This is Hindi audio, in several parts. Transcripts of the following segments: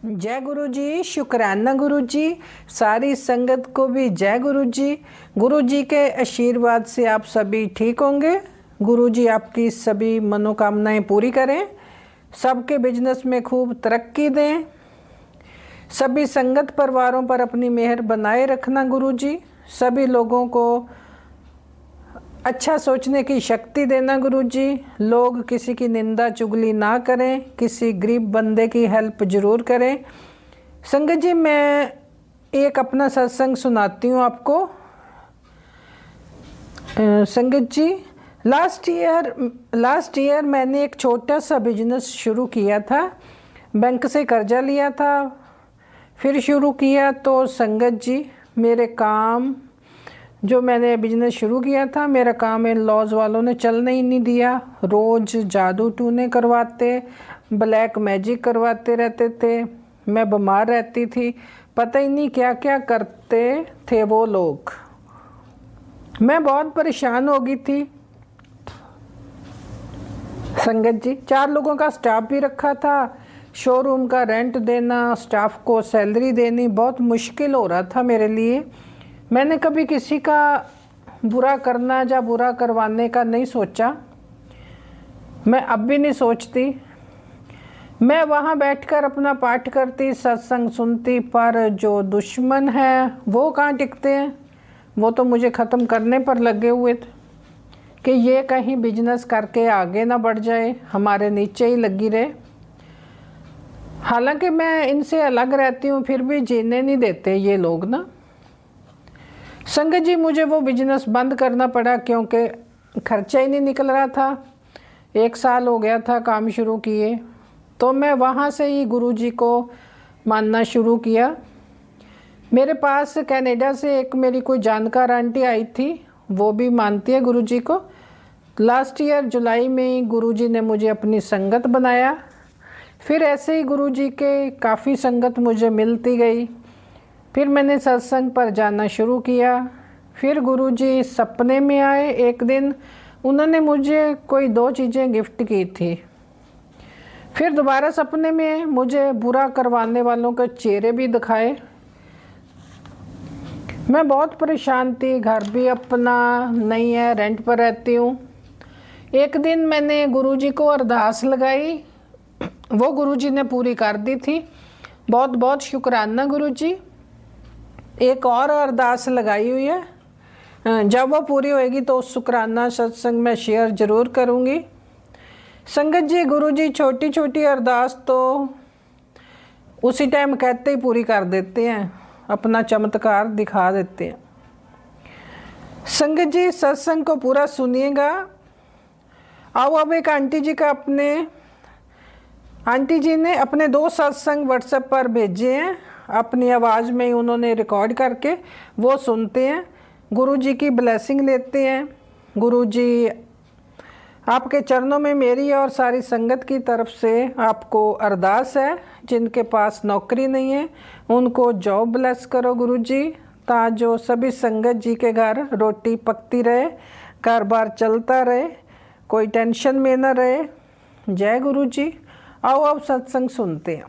जय गुरु जी। शुक्राना गुरु जी। सारी संगत को भी जय गुरु जी। गुरु जी के आशीर्वाद से आप सभी ठीक होंगे। गुरु जी आपकी सभी मनोकामनाएं पूरी करें, सबके बिजनेस में खूब तरक्की दें, सभी संगत परिवारों पर अपनी मेहर बनाए रखना गुरु जी। सभी लोगों को अच्छा सोचने की शक्ति देना गुरु जी। लोग किसी की निंदा चुगली ना करें, किसी गरीब बंदे की हेल्प जरूर करें। संगत जी, मैं एक अपना सत्संग सुनाती हूँ आपको। संगत जी, लास्ट ईयर मैंने एक छोटा सा बिजनेस शुरू किया था। बैंक से कर्जा लिया था, फिर शुरू किया। तो संगत जी, मेरे काम जो मैंने बिजनेस शुरू किया था, मेरा काम इन लॉज वालों ने चलने ही नहीं दिया। रोज़ जादू टूने करवाते, ब्लैक मैजिक करवाते रहते थे। मैं बीमार रहती थी, पता ही नहीं क्या क्या करते थे वो लोग। मैं बहुत परेशान हो गई थी संगत जी। 4 लोगों का स्टाफ भी रखा था। शोरूम का रेंट देना, स्टाफ को सैलरी देनी बहुत मुश्किल हो रहा था मेरे लिए। मैंने कभी किसी का बुरा करना या बुरा करवाने का नहीं सोचा। मैं अब भी नहीं सोचती। मैं वहाँ बैठकर अपना पाठ करती, सत्संग सुनती, पर जो दुश्मन है वो कहाँ टिकते हैं। वो तो मुझे ख़त्म करने पर लगे हुए थे कि ये कहीं बिजनेस करके आगे ना बढ़ जाए, हमारे नीचे ही लगी रहे। हालांकि मैं इनसे अलग रहती हूँ, फिर भी जीने नहीं देते ये लोग ना। संगत जी, मुझे वो बिजनेस बंद करना पड़ा क्योंकि खर्चा ही नहीं निकल रहा था। 1 साल हो गया था काम शुरू किए। तो मैं वहाँ से ही गुरु जी को मानना शुरू किया। मेरे पास कनाडा से एक मेरी कोई जानकार आंटी आई थी, वो भी मानती है गुरु जी को। लास्ट ईयर जुलाई में ही गुरु जी ने मुझे अपनी संगत बनाया। फिर ऐसे ही गुरु जी के काफ़ी संगत मुझे मिलती गई। फिर मैंने सत्संग पर जाना शुरू किया। फिर गुरुजी सपने में आए एक दिन। उन्होंने मुझे कोई 2 चीज़ें गिफ्ट की थी। फिर दोबारा सपने में मुझे बुरा करवाने वालों के चेहरे भी दिखाए। मैं बहुत परेशान थी, घर भी अपना नहीं है, रेंट पर रहती हूँ। एक दिन मैंने गुरुजी को अरदास लगाई, वो गुरुजी ने पूरी कर दी थी। बहुत बहुत शुक्राना गुरुजी। एक और अरदास लगाई हुई है, जब वो पूरी होएगी तो उस शुक्राना सत्संग में शेयर ज़रूर करूँगी। संगत जी, गुरु जी छोटी छोटी अरदास तो उसी टाइम कहते ही पूरी कर देते हैं, अपना चमत्कार दिखा देते हैं। संगत जी, सत्संग को पूरा सुनिएगा। आओ, अब एक आंटी जी ने अपने 2 सत्संग व्हाट्सएप पर भेजे हैं। अपनी आवाज़ में ही उन्होंने रिकॉर्ड करके वो सुनते हैं, गुरु जी की ब्लेसिंग लेते हैं। गुरु जी, आपके चरणों में मेरी और सारी संगत की तरफ से आपको अरदास है। जिनके पास नौकरी नहीं है उनको जॉब ब्लेस करो गुरु जी, ताजो सभी संगत जी के घर रोटी पकती रहे, कारोबार चलता रहे, कोई टेंशन में न रहे। जय गुरु जी। आओ अब सत्संग सुनते हैं।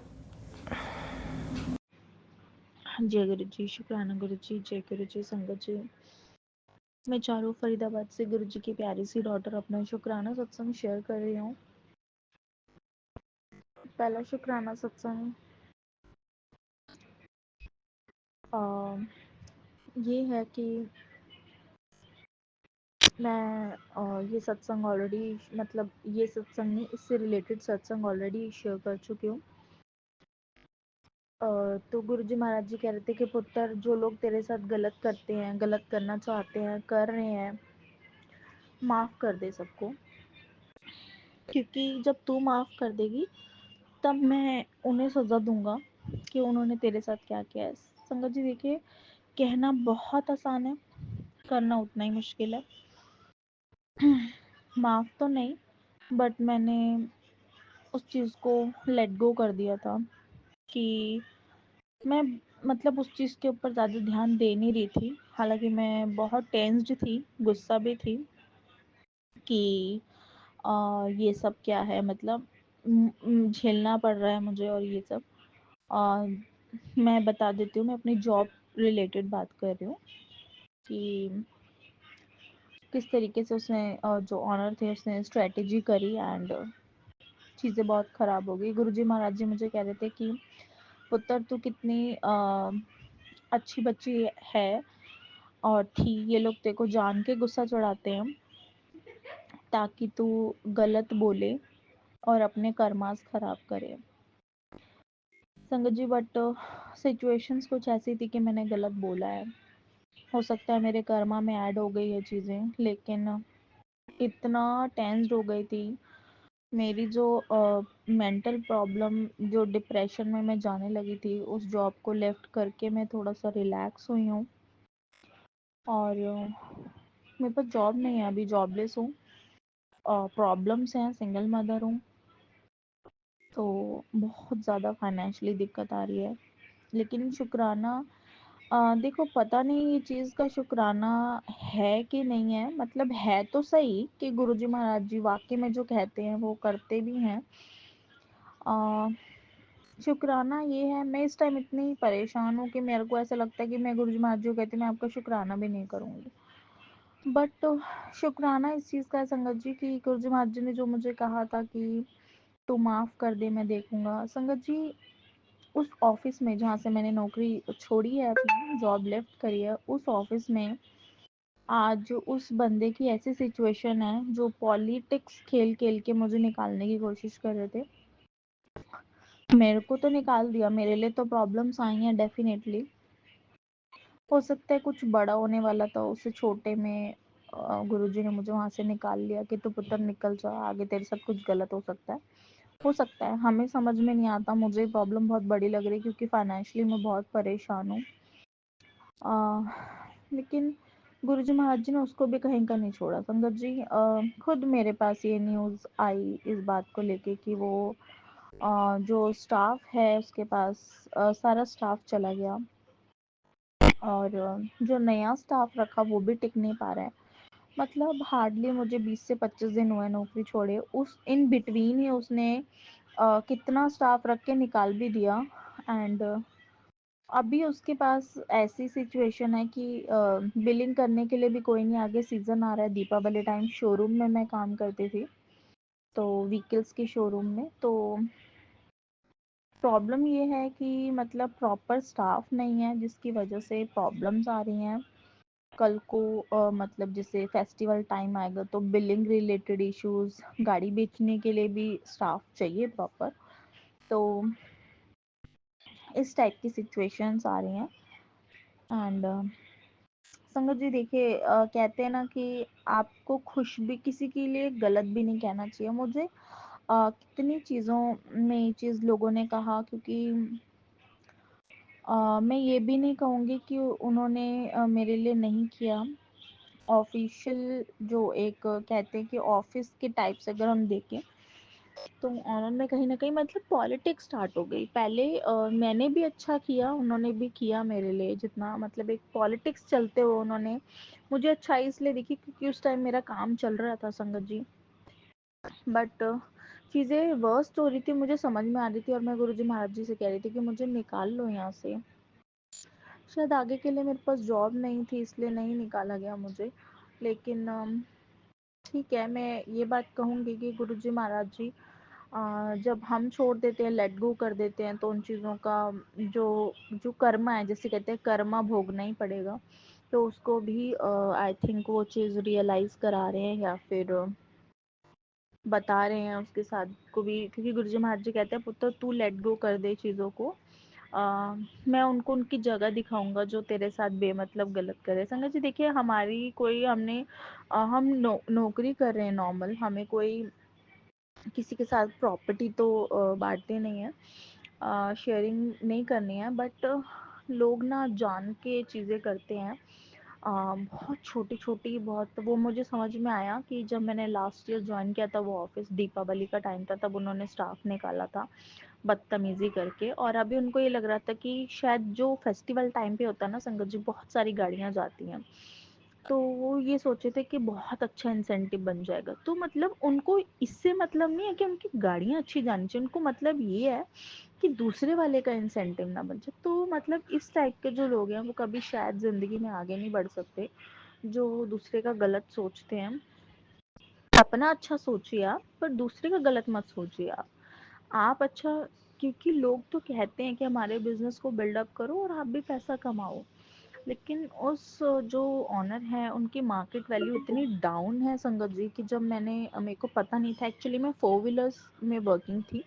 जय गुरु जी। शुक्राना गुरु जी। जय गुरु जी। संगत जी, मैं चारों फरीदाबाद से गुरु जी की प्यारी सी डॉटर अपना शुक्राना सत्संग शेयर कर रही हूँ। पहला शुक्राना सत्संग ये है कि मैं ये सत्संग ऑलरेडी, मतलब ये सत्संग नहीं, इससे रिलेटेड सत्संग ऑलरेडी शेयर कर चुकी हूँ। तो गुरु जी महाराज जी कह रहे थे कि पुत्र, जो लोग तेरे साथ गलत करते हैं, गलत करना चाहते हैं, कर रहे हैं, माफ़ कर दे सबको, क्योंकि जब तू माफ़ कर देगी तब मैं उन्हें सज़ा दूंगा कि उन्होंने तेरे साथ क्या किया है। संगत जी देखिए, कहना बहुत आसान है, करना उतना ही मुश्किल है। माफ़ तो नहीं, बट मैंने उस चीज़ को लेट गो कर दिया था कि मैं, मतलब उस चीज़ के ऊपर ज़्यादा ध्यान दे नहीं रही थी। हालांकि मैं बहुत टेंस्ड थी, गुस्सा भी थी कि ये सब क्या है, मतलब झेलना पड़ रहा है मुझे और ये सब। मैं बता देती हूँ, मैं अपनी जॉब रिलेटेड बात कर रही हूँ कि किस तरीके से उसने जो ऑनर थे उसने स्ट्रेटेजी करी एंड चीज़ें बहुत ख़राब हो गई। गुरुजी महाराज जी मुझे कह रहे थे कि पुत्र तू कितनी अच्छी बच्ची है और थी, ये लोग तेरे को जान के गुस्सा चढ़ाते हैं ताकि तू गलत बोले और अपने कर्मास खराब करे। संगत जी बट सिचुएशंस कुछ ऐसी थी कि मैंने गलत बोला है, हो सकता है मेरे कर्मा में ऐड हो गई ये चीज़ें, लेकिन इतना टेंस्ड हो गई थी मेरी जो मेंटल प्रॉब्लम, जो डिप्रेशन में मैं जाने लगी थी, उस जॉब को लेफ्ट करके मैं थोड़ा सा रिलैक्स हुई हूँ और मेरे पास जॉब नहीं है, अभी जॉबलेस हूँ। प्रॉब्लम्स हैं, सिंगल मदर हूँ, तो बहुत ज़्यादा फाइनेंशियली दिक्कत आ रही है। लेकिन शुक्राना, देखो पता नहीं ये चीज़ का शुक्राना है कि नहीं है, मतलब है तो सही कि गुरुजी महाराज जी वाकई में जो कहते हैं वो करते भी हैं। अ, शुक्राना ये है, मैं इस टाइम इतनी परेशान हूँ कि मेरे को ऐसा लगता है कि मैं गुरुजी महाराज जी को कहती मैं आपका शुक्राना भी नहीं करूँगी। बट शुक्राना इस चीज़ का है संगत जी कि गुरुजी महाराज जी ने जो मुझे कहा था कि तू माफ़ कर दे, मैं देखूँगा। संगत जी उस ऑफिस में जहाँ से मैंने नौकरी छोड़ी है, अपनी जॉब लेफ्ट करी है, उस ऑफिस में आज उस बंदे की ऐसी सिचुएशन है जो पॉलिटिक्स खेल खेल के मुझे निकालने की कोशिश कर रहे थे। मेरे को तो निकाल दिया, मेरे लिए तो प्रॉब्लम्स आई हैं डेफिनेटली। हो सकता है कुछ बड़ा होने वाला था, उससे छोटे में गुरुजी ने मुझे वहां से निकाल लिया कि तू पुत्र निकल जा, आगे तेरे साथ कुछ गलत हो सकता है। हो सकता है, हमें समझ में नहीं आता, मुझे प्रॉब्लम बहुत बड़ी लग रही है क्योंकि फाइनेंशियली मैं बहुत परेशान हूँ। लेकिन गुरुजी महाराज जी ने उसको भी कहीं का नहीं छोड़ा संगत जी। खुद मेरे पास ये न्यूज़ आई इस बात को लेके कि वो जो स्टाफ है उसके पास सारा स्टाफ चला गया और जो नया स्टाफ रखा वो भी टिक नहीं पा रहा है। मतलब हार्डली मुझे 20 से 25 दिन हुए नौकरी छोड़े, उस इन बिटवीन ही उसने कितना स्टाफ रख के निकाल भी दिया एंड अभी उसके पास ऐसी सिचुएशन है कि बिलिंग करने के लिए भी कोई नहीं, आगे सीजन आ रहा है दीपावली टाइम, शोरूम में मैं काम करती थी तो व्हीकल्स की शोरूम में, तो प्रॉब्लम ये है कि मतलब प्रॉपर स्टाफ नहीं है जिसकी वजह से प्रॉब्लम्स आ रही हैं। कल को मतलब जैसे फेस्टिवल टाइम आएगा तो बिलिंग रिलेटेड इश्यूज, गाड़ी बेचने के लिए भी स्टाफ चाहिए प्रॉपर, तो इस टाइप की सिचुएशंस आ रही हैं एंड संगत जी देखिए, कहते हैं ना कि आपको खुश भी किसी के लिए गलत भी नहीं कहना चाहिए। मुझे कितनी चीज़ों में ये चीज़ लोगों ने कहा, क्योंकि मैं ये भी नहीं कहूँगी कि उन्होंने मेरे लिए नहीं किया। ऑफिशियल जो एक कहते हैं कि ऑफिस के टाइप से अगर हम देखें तो उन्होंने कहीं न कहीं मतलब पॉलिटिक्स स्टार्ट हो गई। पहले मैंने भी अच्छा किया, उन्होंने भी किया मेरे लिए जितना, मतलब एक पॉलिटिक्स चलते हुए उन्होंने मुझे अच्छाई इसलिए दिखी क्योंकि उस टाइम मेरा काम चल रहा था संगत जी। बट चीज़ें वर्स्ट हो रही थी, मुझे समझ में आ रही थी और मैं गुरुजी महाराज जी से कह रही थी कि मुझे निकाल लो यहाँ से। शायद आगे के लिए मेरे पास जॉब नहीं थी इसलिए नहीं निकाला गया मुझे। लेकिन ठीक है, मैं ये बात कहूँगी कि गुरुजी महाराज जी जब हम छोड़ देते हैं, लेट गो कर देते हैं, तो उन चीज़ों का जो जो कर्म है, जैसे कहते हैं कर्मा भोगना ही पड़ेगा, तो उसको भी आई थिंक वो चीज़ रियलाइज़ करा रहे हैं या फिर बता रहे हैं उसके साथ को भी, क्योंकि गुरुजी महाराज जी कहते हैं पुत्र तू लेट गो कर दे चीज़ों को, मैं उनको उनकी जगह दिखाऊंगा जो तेरे साथ बेमतलब गलत करे। संगत जी देखिए, हमारी कोई हमने हम नौकरी कर रहे हैं नॉर्मल, हमें कोई किसी के साथ प्रॉपर्टी तो बांटते नहीं है, शेयरिंग नहीं करनी है, बट लोग ना जान के चीज़ें करते हैं। बहुत छोटी छोटी, बहुत वो मुझे समझ में आया कि जब मैंने लास्ट ईयर ज्वाइन किया था वो ऑफिस, दीपावली का टाइम था, तब उन्होंने स्टाफ निकाला था बदतमीजी करके, और अभी उनको ये लग रहा था कि शायद जो फेस्टिवल टाइम पे होता है ना संगत जी, बहुत सारी गाड़ियाँ जाती हैं तो वो ये सोचे थे कि बहुत अच्छा इंसेंटिव बन जाएगा। तो मतलब उनको इससे मतलब नहीं है कि उनकी गाड़ियाँ अच्छी जानी चाहिए, उनको मतलब ये है कि दूसरे वाले का इंसेंटिव ना बन जाए। तो मतलब इस टाइप के जो लोग हैं वो कभी शायद ज़िंदगी में आगे नहीं बढ़ सकते, जो दूसरे का गलत सोचते हैं। अपना अच्छा सोचिए आप, पर दूसरे का गलत मत सोचिए आप अच्छा, क्योंकि लोग तो कहते हैं कि हमारे बिजनेस को बिल्डअप करो और आप भी पैसा कमाओ, लेकिन उस जो ऑनर है उनकी मार्केट वैल्यू इतनी डाउन है संगत जी, कि जब मेरे को पता नहीं था, एक्चुअली मैं फोर व्हीलर्स में वर्किंग थी,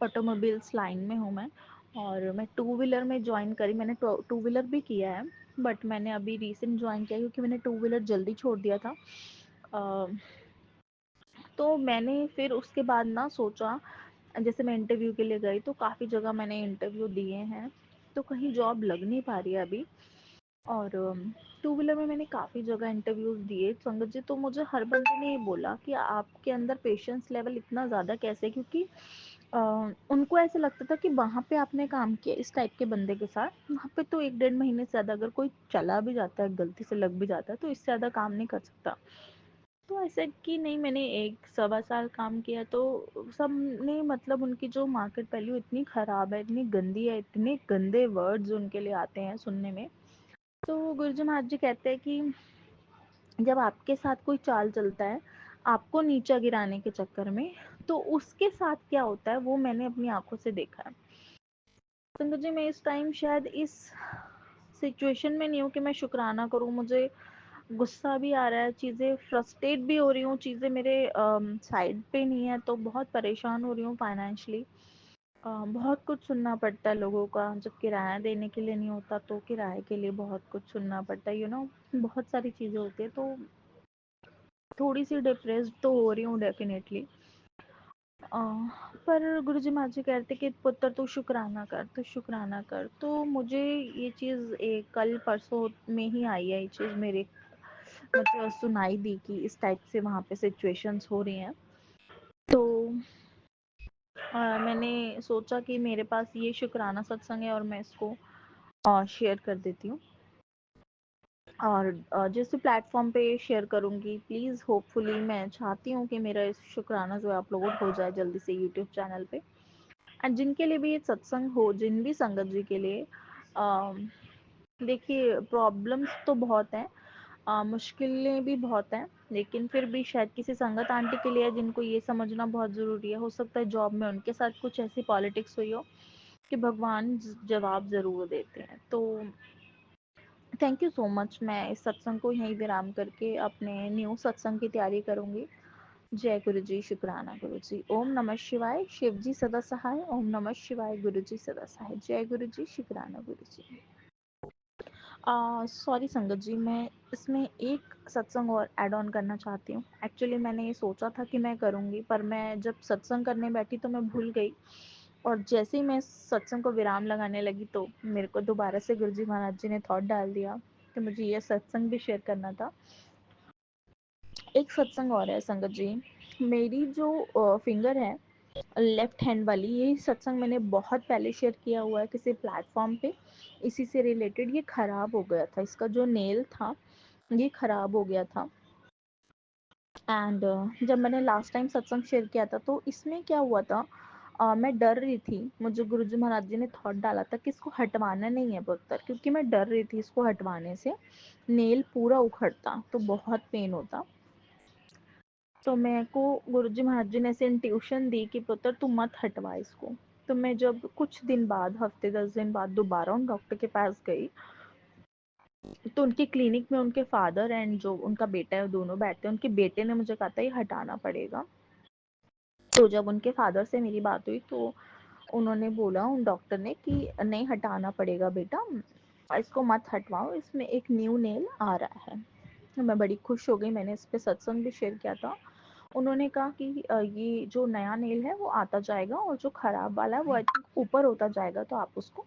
ऑटोमोबाइल्स लाइन में हूँ मैं, और मैं टू व्हीलर में ज्वाइन करी, मैंने टू व्हीलर भी किया है, बट मैंने अभी रिसेंट ज्वाइन किया क्योंकि मैंने टू व्हीलर जल्दी छोड़ दिया था। अ, तो मैंने फिर उसके बाद ना सोचा, जैसे मैं इंटरव्यू के लिए गई तो काफ़ी जगह मैंने इंटरव्यू दिए हैं, तो कहीं जॉब लग नहीं पा रही है अभी। और टू व्हीलर में मैंने काफ़ी जगह इंटरव्यूज़ दिए संगत जी, तो मुझे हर बंदे ने ये बोला कि आपके अंदर पेशेंस लेवल इतना ज़्यादा कैसे है, क्योंकि अ, उनको ऐसा लगता था कि वहाँ पे आपने काम किया इस टाइप के बंदे के साथ, वहाँ पे तो 1 डेढ़ महीने से ज़्यादा अगर कोई चला भी जाता है, गलती से लग भी जाता है, तो इससे ज़्यादा काम नहीं कर सकता। तो ऐसा कि नहीं, मैंने 1 सवा साल काम किया, तो सबने मतलब उनकी जो मार्केट वैल्यू इतनी ख़राब है, इतनी गंदी है, इतने गंदे वर्ड्स उनके लिए आते हैं सुनने में। तो गुरुजी महाराज जी कहते हैं कि जब आपके साथ कोई चाल चलता है आपको नीचा गिराने के चक्कर में, तो उसके साथ क्या होता है वो मैंने अपनी आंखों से देखा है। संगत जी मैं इस टाइम शायद इस सिचुएशन में नहीं हूँ कि मैं शुक्राना करूँ, मुझे गुस्सा भी आ रहा है, चीज़ें फ्रस्ट्रेट भी हो रही हूँ, चीज़ें मेरे साइड पे नहीं है, तो बहुत परेशान हो रही हूँ फाइनेंशियली। बहुत कुछ सुनना पड़ता है लोगों का, जब किराया देने के लिए नहीं होता तो किराए के लिए बहुत कुछ सुनना पड़ता है, बहुत सारी चीज़ें होती है, तो थोड़ी सी डिप्रेस्ड तो हो रही हूँ डेफिनेटली। पर गुरुजी महाराज जी कहते कि पुत्र तू शुक्राना कर, तू शुक्राना कर, तो मुझे ये चीज़ एक कल परसों में ही आई है, ये चीज़ मेरे मतलब सुनाई दी कि इस टाइप से वहाँ पे सिचुएशंस हो रही हैं। तो मैंने सोचा कि मेरे पास ये शुक्राना सत्संग है और मैं इसको शेयर कर देती हूँ, और जिस प्लेटफॉर्म पे शेयर करूँगी प्लीज़ होपफुली मैं चाहती हूँ कि मेरा इस शुक्राना जो है अपलोड हो जाए जल्दी से यूट्यूब चैनल पे। एंड जिनके लिए भी ये सत्संग हो, जिन भी संगत जी के लिए, देखिए प्रॉब्लम्स तो बहुत हैं, मुश्किलें भी बहुत हैं, लेकिन फिर भी शायद किसी संगत आंटी के लिए जिनको ये समझना बहुत ज़रूरी है, हो सकता है जॉब में उनके साथ कुछ ऐसी पॉलिटिक्स हुई हो कि भगवान जवाब ज़रूर देते हैं। तो थैंक यू सो मच, मैं इस सत्संग को यहीं विराम करके अपने न्यू सत्संग की तैयारी करूँगी। जय गुरु जी, शुक्राना गुरु जी, ओम नमः शिवाय, शिव जी सदा सहाय, ओम नमः शिवाय, गुरु जी सदा सहाय, जय गुरु जी, शुक्राना गुरु जी। सॉरी संगत जी, मैं इसमें एक सत्संग और ऐड ऑन करना चाहती हूँ। एक्चुअली मैंने ये सोचा था कि मैं करूँगी, पर मैं जब सत्संग करने बैठी तो मैं भूल गई, और जैसे ही मैं सत्संग को विराम लगाने लगी तो मेरे को दोबारा से गुरुजी महाराज जी ने थॉट डाल दिया कि मुझे ये सत्संग भी शेयर करना था। एक सत्संग और है संगत जी, मेरी जो फिंगर है लेफ्ट हैंड वाली, ये सत्संग मैंने बहुत पहले शेयर किया हुआ है किसी प्लेटफॉर्म पे, इसी से रिलेटेड। ये ख़राब हो गया था, इसका जो नेल था ये ख़राब हो गया था। एंड जब मैंने लास्ट टाइम सत्संग शेयर किया था तो इसमें क्या हुआ था, मैं डर रही थी, मुझे गुरुजी महाराज जी ने थॉट डाला था कि इसको हटवाना नहीं है पुत्र, क्योंकि मैं डर रही थी इसको हटवाने से नेल पूरा उखड़ता तो बहुत पेन होता। तो मेरे को गुरुजी महाराज जी ने ऐसे इंट्यूशन दी कि पुत्र तू मत हटवा इसको। तो मैं जब कुछ दिन बाद, हफ्ते 10 दिन बाद दोबारा उन डॉक्टर के पास गई, तो उनके क्लिनिक में उनके फादर एंड जो उनका बेटा है वो दोनों बैठते हैं, उनके बेटे ने मुझे कहा था ये हटाना पड़ेगा। तो जब उनके फादर से मेरी बात हुई तो उन्होंने बोला, उन डॉक्टर ने, कि नहीं हटाना पड़ेगा बेटा, इसको मत हटवाओ, इसमें एक न्यू नेल आ रहा है। तो मैं बड़ी खुश हो गई, मैंने इस पे सत्संग भी शेयर किया था। उन्होंने कहा कि ये जो नया नेल है वो आता जाएगा और जो खराब वाला है वो आई थिंक ऊपर होता जाएगा, तो आप उसको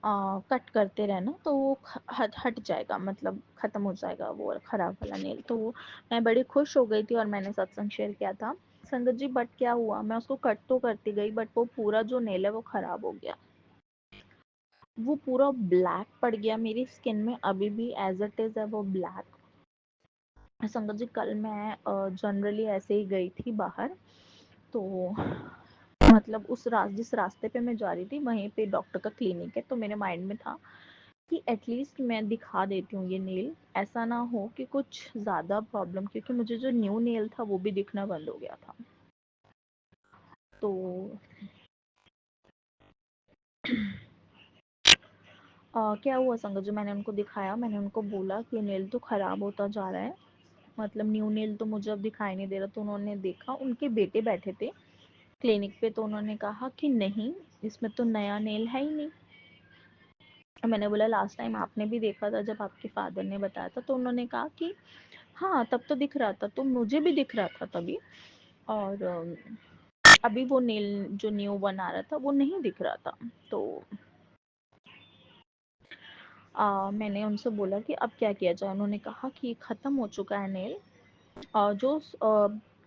कट करते रहना तो वो हट हट जाएगा, मतलब ख़त्म हो जाएगा वो ख़राब वाला नेल। तो मैं बड़ी खुश हो गई थी और मैंने सत्संग शेयर किया था संगत जी। बट क्या हुआ, मैं उसको कट तो करती गई बट वो पूरा जो नेल है वो ख़राब हो गया। वो पूरा ब्लैक पड़ गया मेरी स्किन में, अभी भी एज इट इज़ है वो ब्लैक। संगत जी कल मैं जनरली ऐसे ही गई थी बाहर, तो मतलब जिस रास्ते पे मैं जा रही थी वहीं पे डॉक्टर का क्लिनिक है, तो मेरे माइंड में था कि एटलीस्ट मैं दिखा देती हूँ ये नेल, ऐसा ना हो कि कुछ ज़्यादा प्रॉब्लम, क्योंकि मुझे जो न्यू नेल था वो भी दिखना बंद हो गया था। तो क्या हुआ संगत जी, मैंने उनको दिखाया, मैंने उनको बोला कि नेल तो ख़राब होता जा रहा है, मतलब न्यू नेल तो मुझे अब दिखाई नहीं दे रहा। तो उन्होंने देखा, उनके बेटे बैठे थे क्लिनिक पे, तो उन्होंने कहा कि नहीं, इसमें तो नया नेल है ही नहीं। मैंने बोला लास्ट टाइम आपने भी देखा था जब आपके फादर ने बताया था, तो उन्होंने कहा कि हाँ तब तो दिख रहा था, तो मुझे भी दिख रहा था तभी, और अभी वो नेल जो न्यू बना रहा था वो नहीं दिख रहा था। तो मैंने उनसे बोला कि अब क्या किया जाए। उन्होंने कहा कि ख़त्म हो चुका है नेल, जो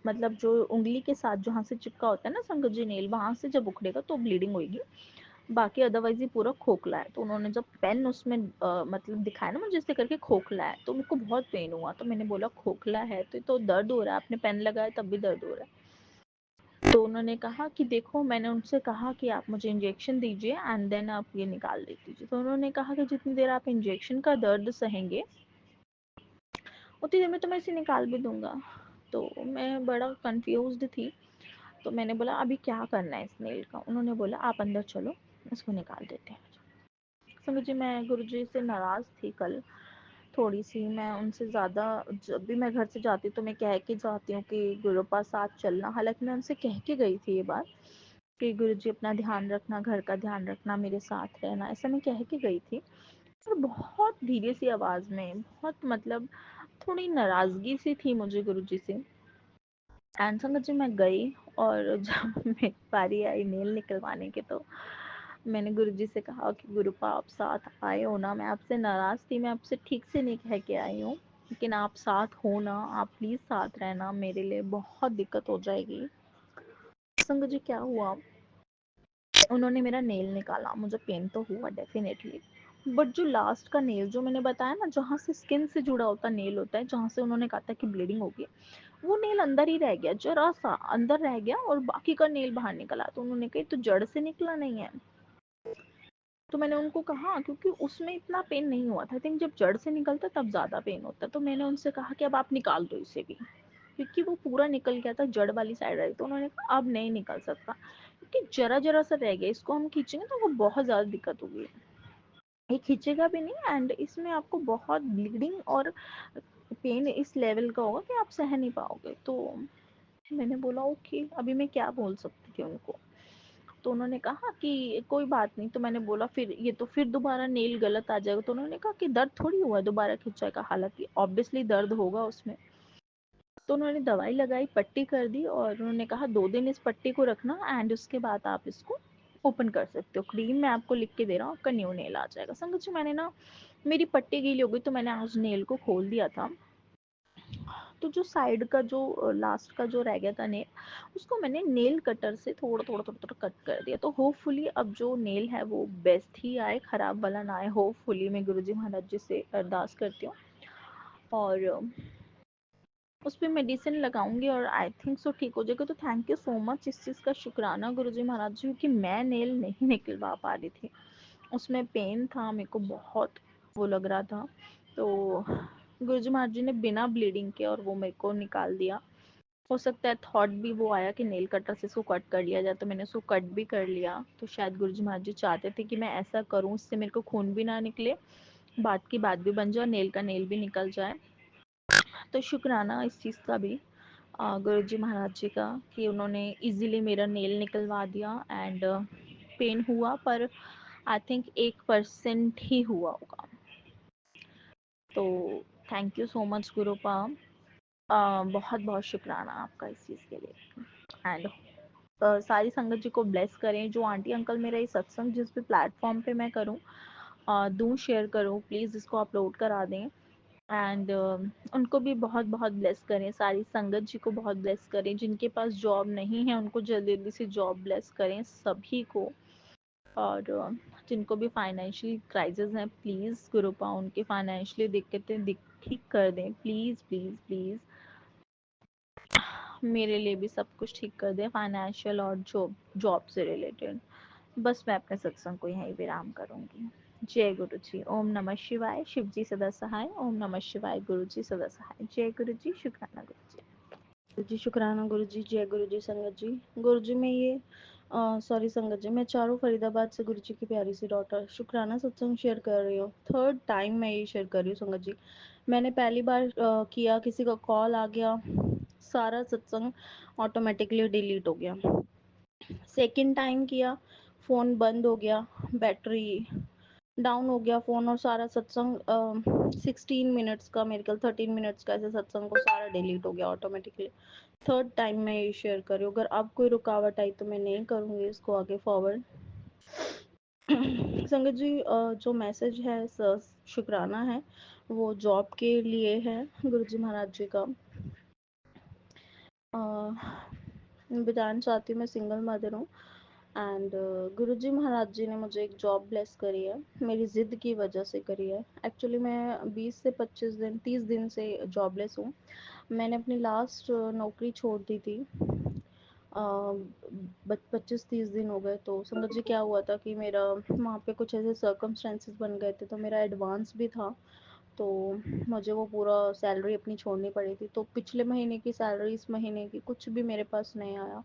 मतलब जो उंगली के साथ जहाँ से चिपका होता है ना संगत जी नेल, वहाँ से जब उखड़ेगा तो ब्लीडिंग होगी, बाकी अदरवाइज ये पूरा खोखला है। तो उन्होंने जब पेन उसमें मतलब दिखाया ना मुझे ऐसे करके खोखला है, तो मेरे को बहुत पेन हुआ। तो मैंने बोला खोखला है तो दर्द हो रहा है, आपने पेन लगाया तब भी दर्द हो रहा है। तो उन्होंने कहा कि देखो, मैंने उनसे कहा कि आप मुझे इंजेक्शन दीजिए एंड देन आप ये निकाल दीजिए। तो उन्होंने कहा कि जितनी देर आप इंजेक्शन का दर्द सहेंगे उतनी देर में तो मैं इसे निकाल भी दूंगा। तो मैं बड़ा कंफ्यूज्ड थी। तो मैंने बोला अभी क्या करना है इस नेल का। उन्होंने बोला आप अंदर चलो, इसको निकाल देते हैं। समझ जी, मैं गुरुजी से नाराज़ थी कल थोड़ी सी। मैं उनसे ज़्यादा, जब भी मैं घर से जाती तो मैं कह के जाती हूँ कि गुरुपा साथ चलना, हालांकि मैं उनसे कह के गई थी ये बात कि गुरुजी अपना ध्यान रखना, घर का ध्यान रखना, मेरे साथ रहना, ऐसा मैं कह के गई थी। और बहुत धीरे सी आवाज़ में, बहुत मतलब थोड़ी नाराज़गी सी थी मुझे गुरुजी से। एंड समझ जी मैं गई, और जब मेरी बारी आई नेल निकलवाने की, तो मैंने गुरुजी से कहा कि गुरुपा आप साथ आए हो ना, मैं आपसे नाराज़ थी, मैं आपसे ठीक से नहीं कह के आई हूँ, लेकिन आप साथ हो ना, आप प्लीज़ साथ रहना, मेरे लिए बहुत दिक्कत हो जाएगी। संग जी क्या हुआ, उन्होंने मेरा नेल निकाला, मुझे पेन तो हुआ डेफिनेटली, बट जो लास्ट का नेल जो मैंने बताया ना, जहाँ से स्किन से जुड़ा होता नेल होता है, जहाँ से उन्होंने कहा था कि ब्लीडिंग होगी, वो नेल अंदर ही रह गया, जरा सा अंदर रह गया और बाकी का नेल बाहर निकला। तो उन्होंने कहा तो जड़ से निकला नहीं है। तो मैंने उनको कहा, क्योंकि उसमें इतना पेन नहीं हुआ था, आई थिंक जब जड़ से निकलता तब ज़्यादा पेन होता। तो मैंने उनसे कहा कि अब आप निकाल दो इसे भी, क्योंकि वो पूरा निकल गया था, जड़ वाली साइड रही। तो उन्होंने कहा अब नहीं निकल सकता, क्योंकि जरा जरा सा रह गया, इसको हम खींचेंगे तो वो बहुत ज़्यादा दिक्कत होगी, ये खींचेगा भी नहीं, एंड इसमें आपको बहुत ब्लीडिंग और पेन इस लेवल का होगा कि आप सह नहीं पाओगे। तो मैंने बोला ओके, अभी मैं क्या बोल सकती थी उनको। तो उन्होंने कहा कि कोई बात नहीं। तो मैंने बोला फिर ये तो फिर दोबारा नेल गलत आ जाएगा। तो उन्होंने कहा कि दर्द थोड़ी हुआ है दोबारा खिंचाएगा, हालांकि ऑब्वियसली दर्द होगा उसमें। तो उन्होंने दवाई लगाई, पट्टी कर दी, और उन्होंने कहा 2 दिन इस पट्टी को रखना एंड उसके बाद आप इसको ओपन कर सकते हो, क्रीम मैं आपको लिख के दे रहा हूँ, आपका न्यू नेल आ जाएगा। संगत जी मैंने ना, मेरी पट्टी गीली हो गई, तो मैंने आज नेल को खोल दिया था, तो जो साइड का जो लास्ट का जो रह गया था नेल, उसको मैंने नेल कटर से थोड़ा थोड़ा थोड़ा थोड़ा कट कर दिया। तो होपफुली अब जो नेल है वो बेस्ट ही आए, खराब वाला ना आए। होपफुली मैं गुरुजी महाराज जी से अरदास करती हूँ, और उस पर मेडिसिन लगाऊंगी और आई थिंक सो ठीक हो जाएगा। तो थैंक यू सो मच, इस चीज़ का शुक्राना गुरुजी महाराज जी, क्योंकि मैं नेल नहीं निकलवा पा रही थी, उसमें पेन था, मेरे को बहुत वो लग रहा था। तो गुरुजी महाराज जी ने बिना ब्लीडिंग के और वो मेरे को निकाल दिया। हो सकता है थॉट भी वो आया कि नेल कटर से इसको कट कर लिया जाए, तो मैंने उसको कट भी कर लिया। तो शायद गुरुजी महाराज जी चाहते थे कि मैं ऐसा करूं, इससे मेरे को खून भी ना निकले, बात की बात भी बन जाए, नेल का नेल भी निकल जाए। तो शुक्राना इस चीज़ का भी गुरुजी महाराज जी का, कि उन्होंने इजीली मेरा नेल निकलवा दिया। एंड पेन हुआ, पर आई थिंक 1% ही हुआ होगा। तो थैंक यू सो मच गुरुपा, बहुत बहुत शुक्राना आपका इस चीज़ के लिए। एंड सारी संगत जी को ब्लेस करें, जो आंटी अंकल मेरा ये सत्संग जिस भी प्लेटफॉर्म पे मैं करूँ, दूँ शेयर करूँ, प्लीज़ इसको अपलोड करा दें। एंड उनको भी बहुत बहुत ब्लेस करें, सारी संगत जी को बहुत ब्लेस करें, जिनके पास जॉब नहीं है उनको जल्दी जल्दी से जॉब ब्लेस करें, सभी को। और जिनको भी फाइनेंशियल क्राइसिस हैं, प्लीज़ गुरुपा उनकी फाइनेंशियली दिक्कतें ठीक कर दें, प्लीज़ प्लीज़ प्लीज़। मेरे लिए भी सब कुछ ठीक कर दें, फाइनेंशियल और जॉब से रिलेटेड। बस मैं अपने सत्संग को यहीं विराम करूंगी। जय गुरु जी। ओम नमः शिवाय। शिव जी सदा सहाय। ओम नमः शिवाय। गुरु जी सदा सहाय। जय गुरु जी। शुक्राना गुरु जी। गुरु जी शुक्राना गुरु जी। जय गुरु जी। संगत जी, गुरु जी मैं ये सॉरी संगत जी, मैं चारों फरीदाबाद से गुरु जी की प्यारी सी डॉटर शुक्राना सत्संग शेयर कर रही हूँ। थर्ड टाइम मैं ये शेयर कर रही हूँ संगत जी। मैंने पहली बार किया, किसी का कॉल आ गया, सारा सत्संग ऑटोमेटिकली डिलीट हो गया। सेकंड टाइम किया, फ़ोन बंद हो गया, बैटरी डाउन हो गया फ़ोन, और सारा सत्संग 16 मिनट्स का, मेरे ख्याल 13 मिनट्स का ऐसे सत्संग को सारा डिलीट हो गया ऑटोमेटिकली। थर्ड टाइम मैं ये शेयर कर रही हूँ। अगर अब कोई रुकावट आई तो मैं नहीं करूँगी इसको आगे फॉरवर्ड। संगत जी, जो मैसेज है शुक्राना है, वो जॉब के लिए है गुरु जी महाराज जी का। बताना चाहती हूँ, मैं सिंगल मदर हूँ एंड गुरुजी महाराज जी ने मुझे एक जॉब ब्लेस करी है, मेरी ज़िद की वजह से करी है। एक्चुअली मैं 20 से 25 दिन 30 दिन से जॉबलेस हूँ। मैंने अपनी लास्ट नौकरी छोड़ दी थी, 25-30 दिन हो गए। तो संगत जी क्या हुआ था कि मेरा वहाँ पे कुछ ऐसे सर्कमस्टेंसेस बन गए थे, तो मेरा एडवांस भी था, तो मुझे वो पूरा सैलरी अपनी छोड़नी पड़ी थी। तो पिछले महीने की सैलरी, इस महीने की कुछ भी मेरे पास नहीं आया,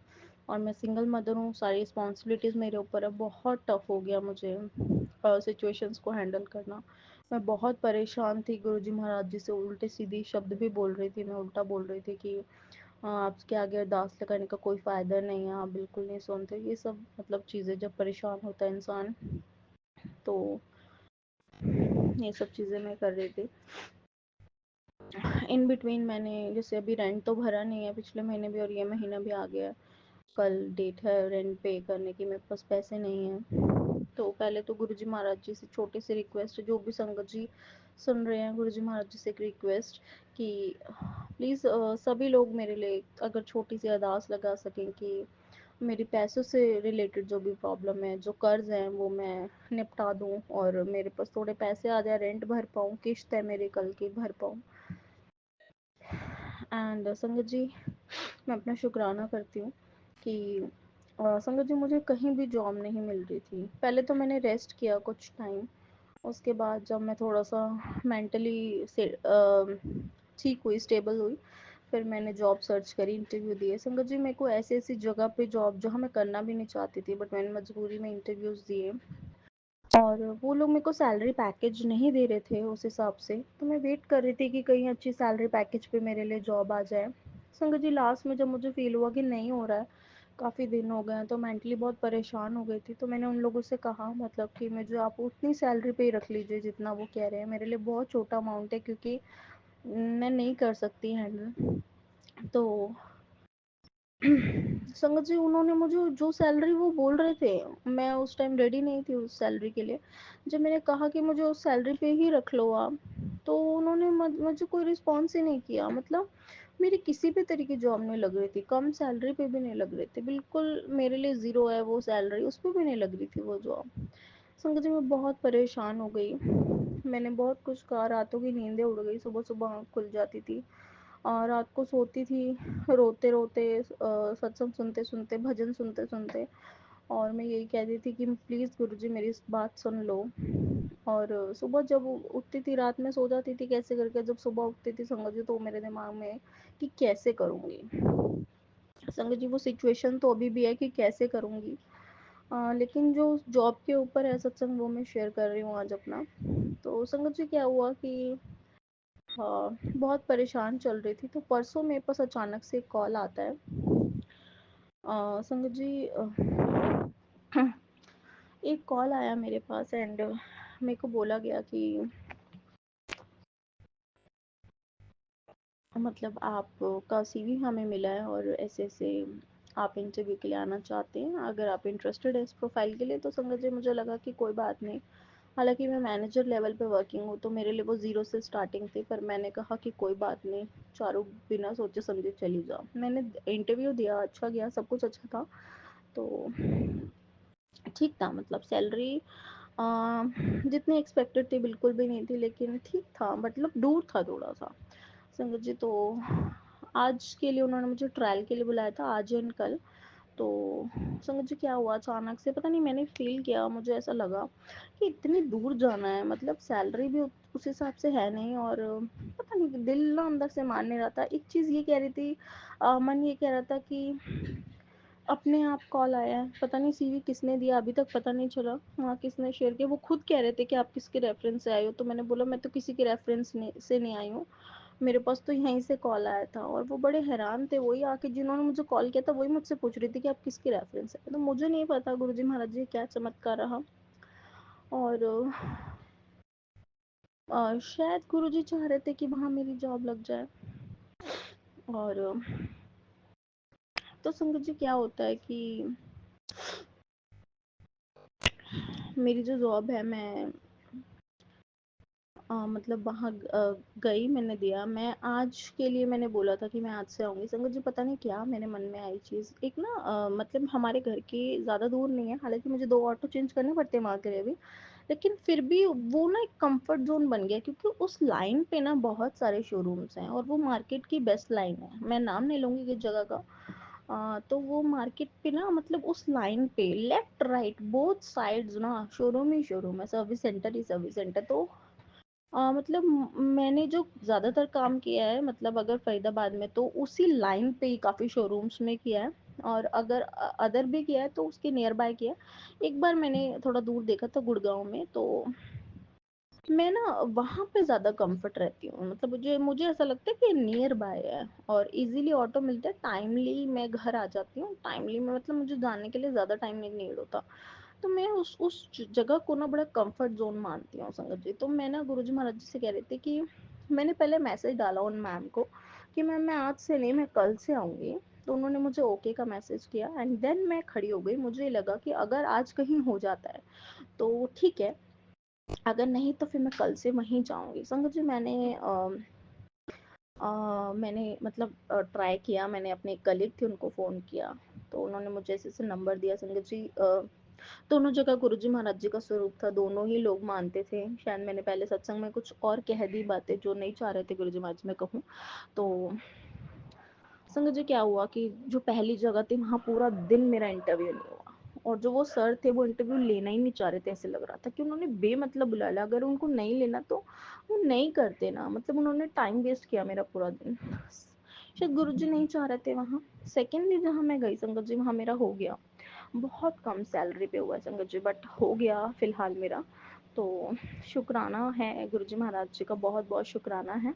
और मैं सिंगल मदर हूँ, सारी रिस्पॉन्सिबिलिटीज़ मेरे ऊपर है। बहुत टफ हो गया मुझे सिचुएशंस को हैंडल करना। मैं बहुत परेशान थी, गुरुजी महाराज जी से उल्टे सीधी शब्द भी बोल रही थी, मैं उल्टा बोल रही थी कि आपके आगे अरदास लगाने का कोई फ़ायदा नहीं है, आप बिल्कुल नहीं सुनते। ये सब मतलब चीज़ें, जब परेशान होता है इंसान, तो ये सब चीज़ें मैं कर रही थी। इन बिटवीन मैंने जैसे अभी रेंट तो भरा नहीं है पिछले महीने भी, और ये महीना भी आ गया है, कल डेट है रेंट पे करने की, मेरे पास पैसे नहीं हैं। तो पहले तो गुरुजी महाराज जी से छोटी सी रिक्वेस्ट, जो भी संगत जी सुन रहे हैं, गुरुजी महाराज जी से एक रिक्वेस्ट कि प्लीज़ सभी लोग मेरे लिए अगर छोटी सी अरदास लगा सकें कि मेरी पैसों से रिलेटेड जो भी प्रॉब्लम है, जो कर्ज हैं, वो मैं निपटा दूं, और मेरे पास थोड़े पैसे आ जाए, रेंट भर पाऊँ, किश्त है मेरी कल की, भर पाऊँ। एंड संगत जी, मैं अपना शुक्राना करती हूँ कि संगत जी मुझे कहीं भी जॉब नहीं मिल रही थी। पहले तो मैंने रेस्ट किया कुछ टाइम, उसके बाद जब मैं थोड़ा सा मेंटली से ठीक हुई, स्टेबल हुई, फिर मैंने जॉब सर्च करी, इंटरव्यू दिए। संगत जी मेरे को ऐसी ऐसी जगह पे जॉब, जो मैं करना भी नहीं चाहती थी, बट मैंने मजबूरी में इंटरव्यूज़ दिए, और वो लोग मेरे को सैलरी पैकेज नहीं दे रहे थे उस हिसाब से। तो मैं वेट कर रही थी कि कहीं अच्छी सैलरी पैकेज पे मेरे लिए जॉब आ जाए। संगत जी लास्ट में जब मुझे फ़ील हुआ कि नहीं हो रहा है, काफ़ी दिन हो गए हैं, तो मेंटली बहुत परेशान हो गई थी। तो मैंने उन लोगों से कहा, मतलब कि मुझे आप उतनी सैलरी पे ही रख लीजिए जितना वो कह रहे हैं, मेरे लिए बहुत छोटा अमाउंट है, क्योंकि मैं नहीं कर सकती हैंडल। तो संगत जी उन्होंने मुझे जो सैलरी वो बोल रहे थे, मैं उस टाइम रेडी नहीं थी उस सैलरी के लिए। जब मैंने कहा कि मुझे उस सैलरी पे ही रख लो आप, तो उन्होंने मुझे कोई रिस्पॉन्स ही नहीं किया। मतलब मेरी किसी भी तरीके जॉब नहीं लग रही थी, कम सैलरी पे भी नहीं लग रही थी, बिल्कुल मेरे लिए ज़ीरो है वो सैलरी, उस पर भी नहीं लग रही थी वो जॉब। संगत जी मैं बहुत परेशान हो गई, मैंने बहुत कुछ कहा, रातों की नींदें उड़ गई, सुबह सुबह आँख खुल जाती थी, और रात को सोती थी रोते रोते, सत्संग सुनते सुनते, भजन सुनते सुनते, और मैं यही कहती थी कि प्लीज़ गुरुजी मेरी इस बात सुन लो। और सुबह जब उठती थी, रात में सो जाती थी कैसे करके, जब सुबह उठती थी संगत जी, तो मेरे दिमाग में कि कैसे करूँगी। संगत जी वो सिचुएशन तो अभी भी है कि कैसे करूँगी, लेकिन जो जॉब के ऊपर है सत्संग, वो मैं शेयर कर रही हूँ आज अपना। तो संगत जी क्या हुआ कि हाँ, बहुत परेशान चल रही थी, तो परसों मेरे पास अचानक से एक कॉल आता है। संगत जी एक कॉल आया मेरे पास, एंड मेरे को बोला गया कि मतलब आपका सीवी हमें मिला है, और ऐसे ऐसे आप इंटरव्यू के लिए आना चाहते हैं, अगर आप इंटरेस्टेड है इस प्रोफाइल के लिए। तो संगत जी मुझे लगा कि कोई बात नहीं, हालांकि मैं मैनेजर लेवल पे वर्किंग हूँ, तो मेरे लिए वो ज़ीरो से स्टार्टिंग थी, पर मैंने कहा कि कोई बात नहीं, चारों बिना सोचे समझे चली जाओ। मैंने इंटरव्यू दिया, अच्छा गया, सब कुछ अच्छा था। तो ठीक था, मतलब सैलरी अ, जितनी एक्सपेक्टेड थी बिल्कुल भी नहीं थी, लेकिन ठीक था, मतलब दूर था थोड़ा-सा। संगत जी, तो आज के लिए उन्होंने मुझे ट्रायल के लिए बुलाया था, आज एंड कल। तो संगत जी, क्या हुआ, अचानक से पता नहीं मैंने फ़ील किया, मुझे ऐसा लगा कि इतनी दूर जाना है, मतलब सैलरी भी उस हिसाब से है नहीं, और पता नहीं दिल ना अंदर से मान नहीं रहा था। एक चीज़ ये कह रही थी, मन ये कह रहा था कि अपने आप कॉल आया है, पता नहीं सीवी किसने दिया, अभी तक पता नहीं चला। हाँ, किसने शेयर किया, वो खुद कह रहे थे कि आप किसके रेफरेंस से आए हो, तो मैंने बोला मैं तो किसी के रेफरेंस से नहीं आई हूँ, मेरे पास तो यहीं से कॉल आया था। और वो बड़े हैरान थे, वही आके जिन्होंने मुझे कॉल किया था वही मुझसे पूछ रही थी कि आप किसके रेफरेंस से, तो मुझे नहीं पता गुरुजी महाराज जी क्या चमत्कार रहा। और शायद गुरुजी चाह रहे थे कि वहाँ मेरी जॉब लग जाए। और तो संगत जी, क्या होता है कि मेरी जो जॉब है, मैं मतलब वहाँ गई, मैंने दिया, मैं आज के लिए मैंने बोला था कि मैं आज से आऊँगी। संगत जी, पता नहीं क्या मेरे मन में आई चीज़, एक ना मतलब हमारे घर के ज़्यादा दूर नहीं है, हालाँकि मुझे 2 ऑटो चेंज करने पड़ते हैं वहाँ के लिए भी, लेकिन फिर भी वो ना एक कम्फ़र्ट ज़ोन बन गया, क्योंकि उस लाइन पे ना बहुत सारे शोरूम्स हैं और वो मार्केट की बेस्ट लाइन है। मैं नाम नहीं लूँगी किस जगह का। तो वो मार्केट पे ना, मतलब उस लाइन पे लेफ्ट राइट बोथ साइड्स ना शोरूम ही शोरूम है, सर्विस सेंटर ही सर्विस सेंटर। तो मतलब मैंने जो ज़्यादातर काम किया है, मतलब अगर फरीदाबाद में, तो उसी लाइन पे ही काफ़ी शोरूम्स में किया है, और अगर अदर भी किया है तो उसके नियर बाय किया है। एक बार मैंने थोड़ा दूर देखा था गुड़गांव में, तो मैं ना वहाँ पे ज़्यादा कंफर्ट रहती हूँ, मतलब मुझे मुझे ऐसा लगता है कि नियर बाय है और इजीली ऑटो मिलता है, टाइमली मैं घर आ जाती हूँ, टाइमली में, मतलब मुझे जाने के लिए ज़्यादा टाइम नहीं नीड होता। तो मैं उस जगह को ना बड़ा कंफर्ट ज़ोन मानती हूँ संगत जी। तो मैं ना गुरुजी महाराज जी से कह रही थी कि मैंने पहले मैसेज डाला उन मैम को कि मैम मैं आज से नहीं, मैं कल से आऊँगी। तो उन्होंने मुझे ओके का मैसेज किया एंड देन मैं खड़ी हो गई। मुझे लगा कि अगर आज कहीं हो जाता है तो ठीक है, अगर नहीं तो फिर मैं कल से वहीं जाऊँगी। संगत जी, मैंने मतलब ट्राई किया, मैंने अपने एक कलीग थे उनको फ़ोन किया, तो उन्होंने मुझे ऐसे-ऐसे नंबर दिया। संगत जी, दोनों जगह गुरुजी महाराज जी का स्वरूप था, दोनों ही लोग मानते थे। शायद मैंने पहले सत्संग में कुछ और कह दी बातें जो नहीं चाह रहे थे गुरुजी महाराज मैं कहूँ। तो संगत जी, क्या हुआ कि जो पहली जगह थी वहाँ पूरा दिन मेरा इंटरव्यू नहीं हुआ, और जो वो सर थे वो इंटरव्यू लेना ही नहीं चाह रहे थे। ऐसे लग रहा था कि उन्होंने बेमतलब बुला लिया, अगर उनको नहीं लेना तो वो नहीं करते ना, मतलब उन्होंने टाइम वेस्ट किया मेरा पूरा दिन। शायद गुरुजी नहीं चाह रहे थे वहाँ। सेकेंडली जहाँ मैं गई संगत जी, वहाँ मेरा हो गया। बहुत कम सैलरी पे हुआ है संगत जी, बट हो गया फिलहाल मेरा। तो शुक्राना है गुरुजी महाराज जी का, बहुत बहुत शुक्राना है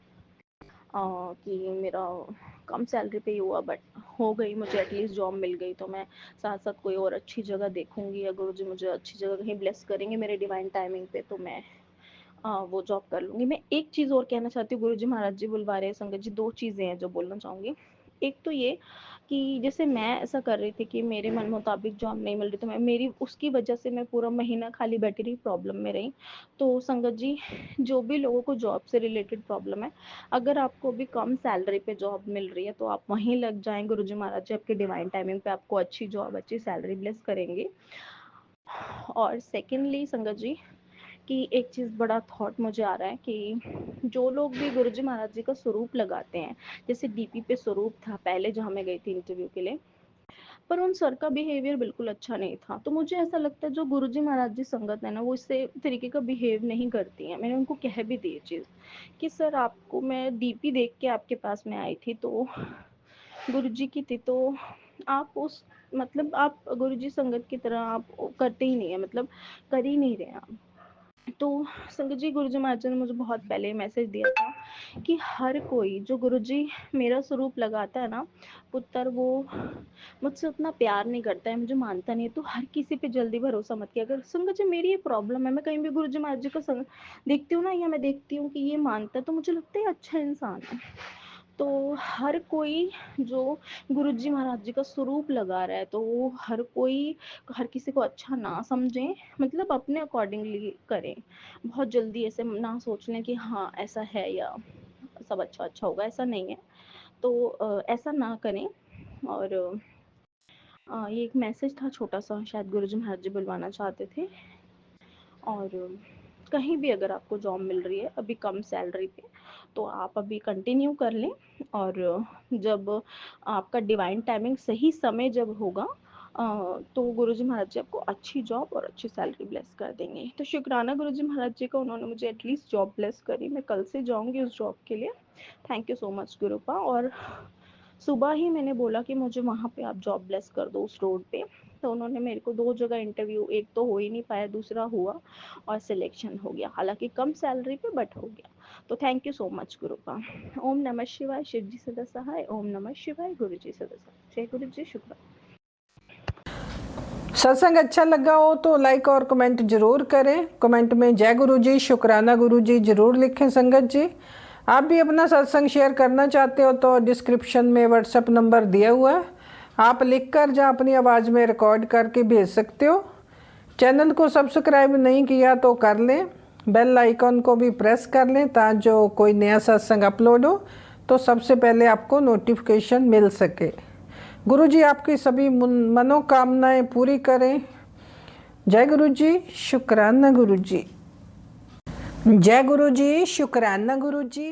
कि मेरा कम सैलरी पे ही हुआ, बट हो गई, मुझे एटलीस्ट जॉब मिल गई। तो मैं साथ साथ कोई और अच्छी जगह देखूंगी, या गुरु जी मुझे अच्छी जगह कहीं ब्लेस करेंगे मेरे डिवाइन टाइमिंग पे, तो मैं वो जॉब कर लूंगी। मैं एक चीज़ और कहना चाहती हूँ, गुरु जी महाराज जी बुलवा रहे हैं संगत जी, दो चीज़ें हैं जो बोलना चाहूँगी। एक तो ये कि जैसे मैं ऐसा कर रही थी कि मेरे मन मुताबिक जॉब नहीं मिल रही, तो मैं मेरी उसकी वजह से मैं पूरा महीना खाली बैठी रही, प्रॉब्लम में रही। तो संगत जी, जो भी लोगों को जॉब से रिलेटेड प्रॉब्लम है, अगर आपको भी कम सैलरी पे जॉब मिल रही है तो आप वहीं लग जाएं। गुरुजी महाराज जी आपके डिवाइन टाइमिंग पे आपको अच्छी जॉब, अच्छी सैलरी ब्लेस करेंगे। और सेकेंडली संगत जी, कि एक चीज़ बड़ा थॉट मुझे आ रहा है कि जो लोग भी गुरुजी महाराज जी का स्वरूप लगाते हैं, जैसे डीपी पे स्वरूप था पहले जहाँ मैं गई थी इंटरव्यू के लिए, पर उन सर का बिहेवियर बिल्कुल अच्छा नहीं था। तो मुझे ऐसा लगता है जो गुरुजी महाराज जी संगत है ना, वो इससे तरीके का बिहेव नहीं करती है। मैंने उनको कह भी दी ये चीज़ कि सर, आपको मैं डीपी देख के आपके पास में आई थी, तो गुरुजी की थी, तो आप उस मतलब आप गुरुजी संगत की तरह आप करते ही नहीं है, मतलब कर ही नहीं रहे आप। तो संगत जी, गुरुजी महाराज ने मुझे बहुत पहले मैसेज दिया था कि हर कोई जो गुरुजी मेरा स्वरूप लगाता है ना पुत्र, वो मुझसे उतना प्यार नहीं करता है, मुझे मानता नहीं है। तो हर किसी पे जल्दी भरोसा मत किया। अगर संगत जी, मेरी ये प्रॉब्लम है, मैं कहीं भी गुरुजी महाराज जी को देखती हूँ ना, या मैं देखती हूँ कि ये मानता है, तो मुझे लगता है अच्छा इंसान है। तो हर कोई जो गुरुजी महाराज जी का स्वरूप लगा रहा है, तो वो हर कोई हर किसी को अच्छा ना समझें, मतलब अपने अकॉर्डिंगली करें। बहुत जल्दी ऐसे ना सोच लें कि हाँ ऐसा है या सब अच्छा अच्छा होगा, ऐसा नहीं है। तो ऐसा ना करें। और ये एक मैसेज था छोटा सा, शायद गुरुजी महाराज जी बुलवाना चाहते थे। और कहीं भी अगर आपको जॉब मिल रही है अभी कम सैलरी पे, तो आप अभी कंटिन्यू कर लें। और जब आपका डिवाइन टाइमिंग सही समय जब होगा, तो गुरुजी महाराज जी आपको अच्छी जॉब और अच्छी सैलरी ब्लेस कर देंगे। तो शुक्राना गुरुजी महाराज जी का, उन्होंने मुझे एटलीस्ट जॉब ब्लेस करी। मैं कल से जाऊंगी उस जॉब के लिए। Thank you so much गुरुपा। और सुबह ही मैंने बोला कि मुझे वहाँ पे आप जॉब ब्लेस कर दो उस रोड पे। तो उन्होंने मेरे को 2 जगह इंटरव्यू, एक तो हो ही नहीं पाया, दूसरा हुआ और सिलेक्शन हो गया, हालांकि कम सैलरी पे बट हो गया। तो थैंक यू सो मच गुरुपा। ओम नमः शिवाय, शिव जी सदा सहाय। ओम नमः शिवाय, गुरु जी सदा सहाय। जय गुरु जी, शुक्र। सत्संग अच्छा लगा हो तो लाइक और कमेंट जरूर करें। कमेंट में जय गुरु जी, शुक्राना गुरु जी जरूर लिखें। संगत जी, आप भी अपना सत्संग शेयर करना चाहते हो तो डिस्क्रिप्शन में व्हाट्सएप नंबर दिया हुआ है, आप लिखकर या अपनी आवाज़ में रिकॉर्ड करके भेज सकते हो। चैनल को सब्सक्राइब नहीं किया तो कर लें, बेल आइकॉन को भी प्रेस कर लें ताकि जो कोई नया सत्संग अपलोड हो तो सबसे पहले आपको नोटिफिकेशन मिल सके। गुरु जी आपकी सभी मनोकामनाएं पूरी करें। जय गुरु जी, शुक्राना गुरु जी। जय गुरु जी, शुक्राना गुरु जी।